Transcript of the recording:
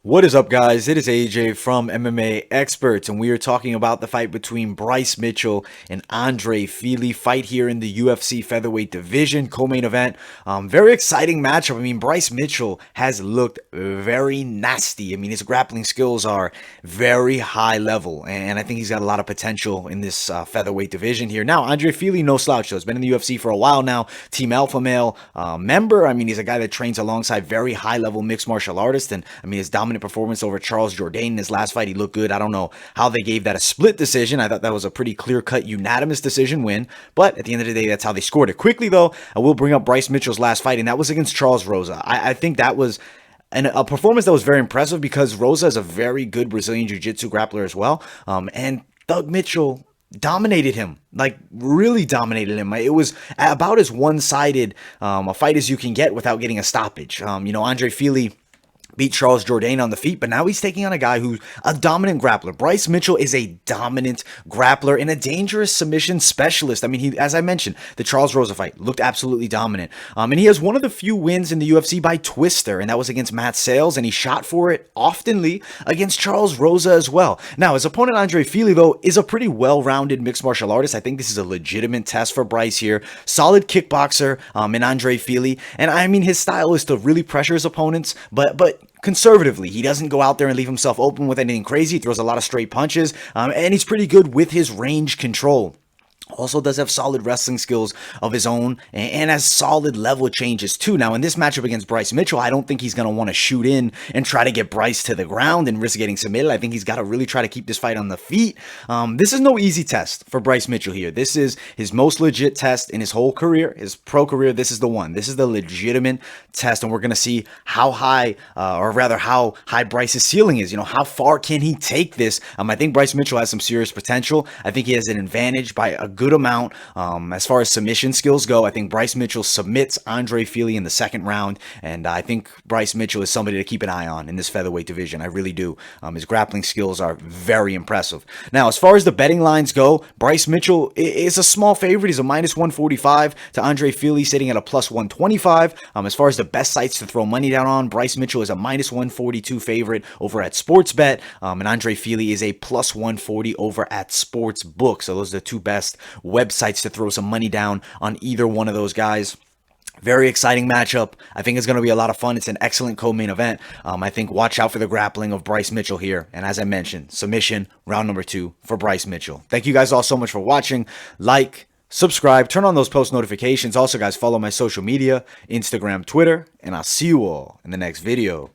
What is up, guys? It is AJ from MMA Experts, and we are talking about the fight between Bryce Mitchell and Andre Fili. Fight here in the UFC featherweight division, co-main event. Very exciting matchup. I mean, Bryce Mitchell has looked very nasty. I mean, his grappling skills are very high level, and I think he's got a lot of potential in this featherweight division here. Now, Andre Fili, no slouch, though. He's been in the UFC for a while now. Team Alpha Male member. I mean, he's a guy that trains alongside very high-level mixed martial artists, and I mean, his dominant performance over Charles Jourdain in his last fight, he looked good. I don't know how they gave that a split decision. I thought that was a pretty clear-cut unanimous decision win, but at the end of the day, that's how they scored it. Quickly, though, I will bring up Bryce Mitchell's last fight, and that was against Charles Rosa. I think that was a performance that was very impressive because Rosa is a very good Brazilian Jiu-Jitsu grappler as well, and Doug Mitchell dominated him, like really dominated him. It was about as one-sided a fight as you can get without getting a stoppage. Andre Fili beat Charles Jourdain on the feet, but now he's taking on a guy who's a dominant grappler. Bryce Mitchell is a dominant grappler and a dangerous submission specialist. I mean, as I mentioned, the Charles Rosa fight looked absolutely dominant. And he has one of the few wins in the UFC by twister, and that was against Matt Sales, and he shot for it oftenly against Charles Rosa as well. Now, his opponent, Andre Fili, though, is a pretty well-rounded mixed martial artist. I think this is a legitimate test for Bryce here. Solid kickboxer in Andre Fili, and I mean, his style is to really pressure his opponents, but conservatively. He doesn't go out there and leave himself open with anything crazy. He throws a lot of straight punches, and he's pretty good with his range control. Also does have solid wrestling skills of his own and has solid level changes too. Now, in this matchup against Bryce Mitchell, I don't think he's going to want to shoot in and try to get Bryce to the ground and risk getting submitted. I think he's got to really try to keep this fight on the feet. This is no easy test for Bryce Mitchell here. This is his most legit test in his whole career, his pro career. This is the one. This is the legitimate test, and we're going to see how high, or rather how high Bryce's ceiling is. How far can he take this? I think Bryce Mitchell has some serious potential. I think he has an advantage by a good amount. As far as submission skills go, I think Bryce Mitchell submits Andre Fili in the second round, and I think Bryce Mitchell is somebody to keep an eye on in this featherweight division. I really do. His grappling skills are very impressive. Now, as far as the betting lines go, Bryce Mitchell is a small favorite. He's a minus 145 to Andre Fili, sitting at a plus 125. As far as the best sites to throw money down on, Bryce Mitchell is a minus 142 favorite over at Sportsbet, and Andre Fili is a plus 140 over at Sportsbook. So those are the two best websites to throw some money down on either one of those guys. Very exciting matchup. I think it's going to be a lot of fun. It's an excellent co-main event. I think watch out for the grappling of Bryce Mitchell here. And as I mentioned, submission, round number 2 for Bryce Mitchell. Thank you guys all so much for watching. Like, subscribe, turn on those post notifications. Also, guys, follow my social media, Instagram, Twitter, and I'll see you all in the next video.